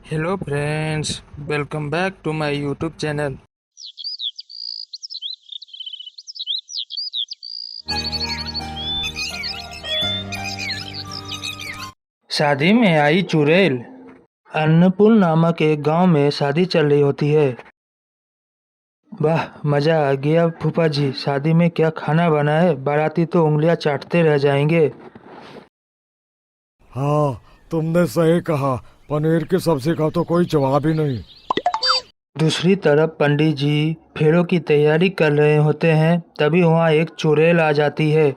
Hello friends, welcome back to my YouTube channel. शादी में आई चुड़ैल। अन्नपूर्ण नामक एक गांव में शादी चल रही होती है। वाह, मजा आ गया फूफा जी। शादी में क्या खाना बना है, बाराती तो उंगलियां चाटते रह जाएंगे। हाँ, तुमने सही कहा। पनीर की सब्जी का तो कोई जवाब ही नहीं। दूसरी तरफ पंडित जी फेरों की तैयारी कर रहे होते हैं, तभी वहाँ एक चुड़ैल आ जाती है।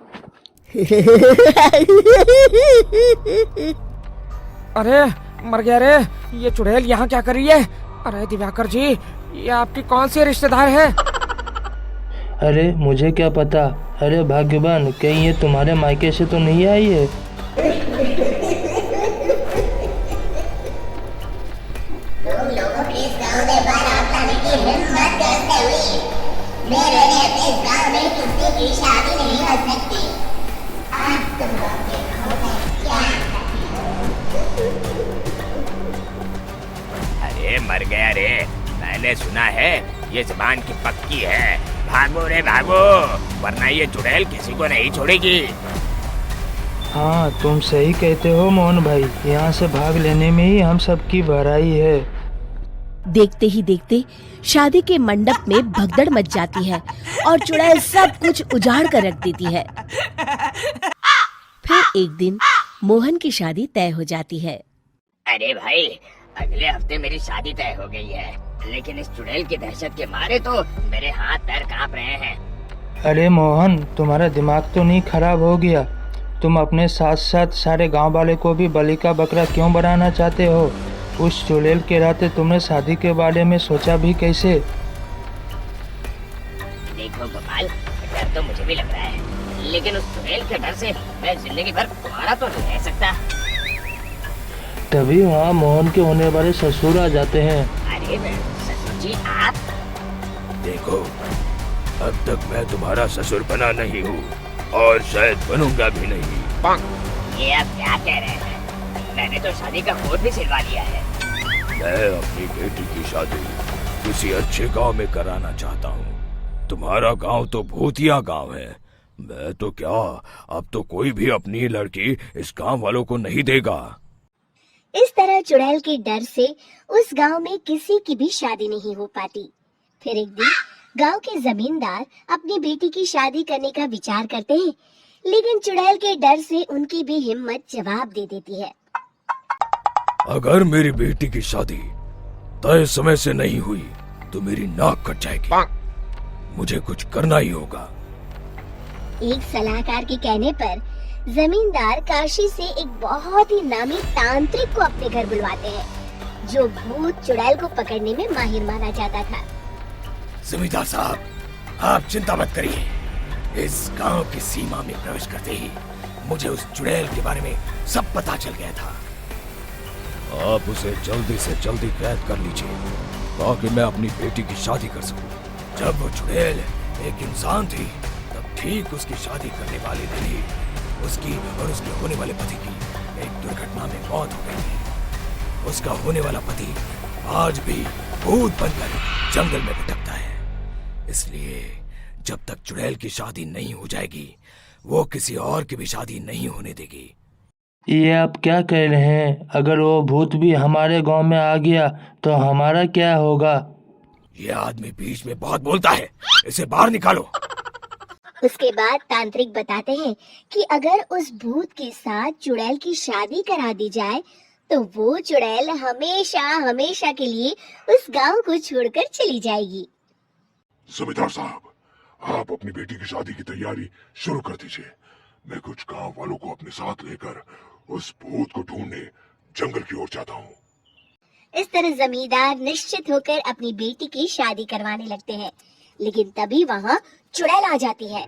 अरे मर गया रे। ये चुड़ैल यहाँ क्या कर रही है? अरे दिवाकर जी, ये आपकी कौन सी रिश्तेदार है? अरे मुझे क्या पता। अरे भाग्यवान, कहीं ये तुम्हारे मायके से तो नहीं आई है? तुम लोगों की इस गांव में बारात लाने की हिम्मत कैसे हुई? मेरे लिए इस गांव में किसी की शादी नहीं हो सकती। आज तुम लोग देखोगे क्या। अरे मर गया रे। मैंने सुना है ये जबान की पक्की है। भागो रे भागो, वरना ये चुड़ैल किसी को नहीं छोड़ेगी। हाँ, तुम सही कहते हो मोहन भाई। यहाँ से भाग लेने में ही हम सबकी भलाई है। देखते ही देखते शादी के मंडप में भगदड़ मच जाती है और चुड़ैल सब कुछ उजाड़ कर रख देती है। फिर एक दिन मोहन की शादी तय हो जाती है। अरे भाई, अगले हफ्ते मेरी शादी तय हो गई है, लेकिन इस चुड़ैल की दहशत के मारे तो मेरे हाथ पैर कांप रहे हैं। अरे मोहन, तुम्हारा दिमाग तो नहीं खराब हो गया? तुम अपने साथ साथ सारे गांव वाले को भी बलि का बकरा क्यों बनाना चाहते हो? उस चुड़ैल के रहते तुमने शादी के बारे में सोचा भी कैसे? देखो गोपाल, डर तो मुझे भी लग रहा है, लेकिन उस चुड़ैल के डर से मैं जिंदगी भर तुम्हारा तो नहीं रह सकता। तभी वहाँ मोहन के होने वाले ससुर आ जाते हैं। अरे ससुर जी आप? देखो, अब तक मैं तुम्हारा ससुर बना नहीं हूँ और शायद बनूंगा भी नहीं। ये आप क्या कह रहे हैं? मैंने तो शादी का कोड भी सिलवा लिया है। मैं अपनी बेटी की शादी किसी अच्छे गांव में कराना चाहता हूँ। तुम्हारा गांव तो भूतिया गांव है। मैं तो क्या, अब तो कोई भी अपनी लड़की इस गांव वालों को नहीं देगा। इस तरह चुड़ैल के डर से उस गांव में किसी की भी शादी नहीं हो पाती। फिर एक दिन गांव के जमींदार अपनी बेटी की शादी करने का विचार करते हैं, लेकिन चुड़ैल के डर से उनकी भी हिम्मत जवाब दे देती है। अगर मेरी बेटी की शादी तय समय से नहीं हुई तो मेरी नाक कट जाएगी। मुझे कुछ करना ही होगा। एक सलाहकार के कहने पर जमींदार काशी से एक बहुत ही नामी तांत्रिक को अपने घर बुलवाते हैं, जो भूत चुड़ैल को पकड़ने में माहिर माना जाता था। जमींदार साहब, आप चिंता मत करिए। इस गांव की सीमा में प्रवेश करते ही मुझे उस चुड़ैल के बारे में सब पता चल गया था। आप उसे जल्दी से जल्दी कैद कर लीजिए ताकि मैं अपनी बेटी की शादी कर सकूं। जब वो चुड़ैल एक इंसान थी, तब ठीक उसकी शादी करने वाले दिन ही उसकी और उसके होने वाले पति की एक दुर्घटना में मौत हो गई थी। उसका होने वाला पति आज भी भूत बनकर जंगल में भटकता है। इसलिए जब तक चुड़ैल की शादी नहीं हो जाएगी, वो किसी और की भी शादी नहीं होने देगी। ये आप क्या कह रहे हैं? अगर वो भूत भी हमारे गांव में आ गया तो हमारा क्या होगा? ये आदमी बीच में बहुत बोलता है, इसे बाहर निकालो। उसके बाद तांत्रिक बताते हैं कि अगर उस भूत के साथ चुड़ैल की शादी करा दी जाए तो वो चुड़ैल हमेशा हमेशा के लिए उस गांव को छोड़कर चली जाएगी। जमींदार साहब, आप अपनी बेटी की शादी की तैयारी शुरू कर दीजिए। मैं कुछ गांव वालों को अपने साथ लेकर उस भूत को ढूंढने जंगल की ओर जाता हूँ। इस तरह जमींदार निश्चित होकर अपनी बेटी की शादी करवाने लगते हैं, लेकिन तभी वहाँ चुड़ैल आ जाती है।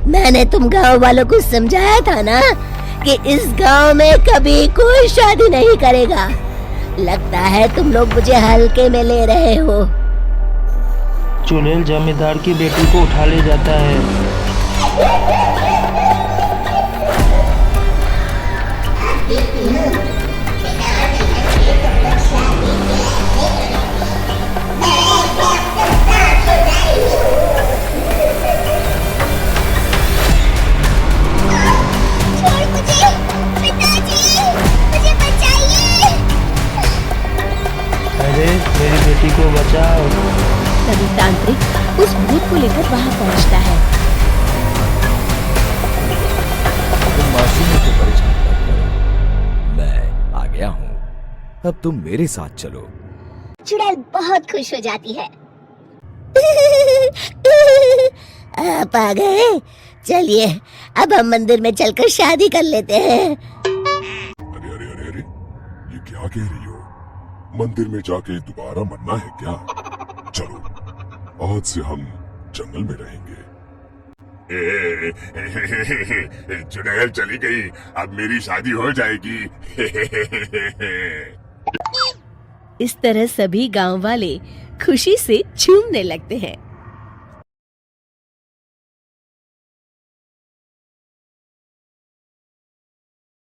मैंने तुम गांव वालों को समझाया था ना कि इस गांव में कभी कोई शादी नहीं करेगा। लगता है तुम लोग मुझे हल्के में ले रहे हो। चुड़ैल जमींदार की बेटी को उठा ले जाता है। उस भूत को लेकर वहाँ पहुँचता है। तुम मासूमों को परेशान मत करो, मैं आ गया हूँ। अब तुम मेरे साथ चलो। चुड़ैल बहुत खुश हो जाती है। आप आ गए, चलिए अब हम मंदिर में चलकर शादी कर लेते हैं। अरे अरे अरे अरे, ये क्या कह रही हो? मंदिर में जाके दोबारा मरना है क्या? चलो, आज से हम जंगल में रहेंगे। चुड़ैल चली गई, अब मेरी शादी हो जाएगी। इस तरह सभी गांव वाले खुशी से झूमने लगते हैं।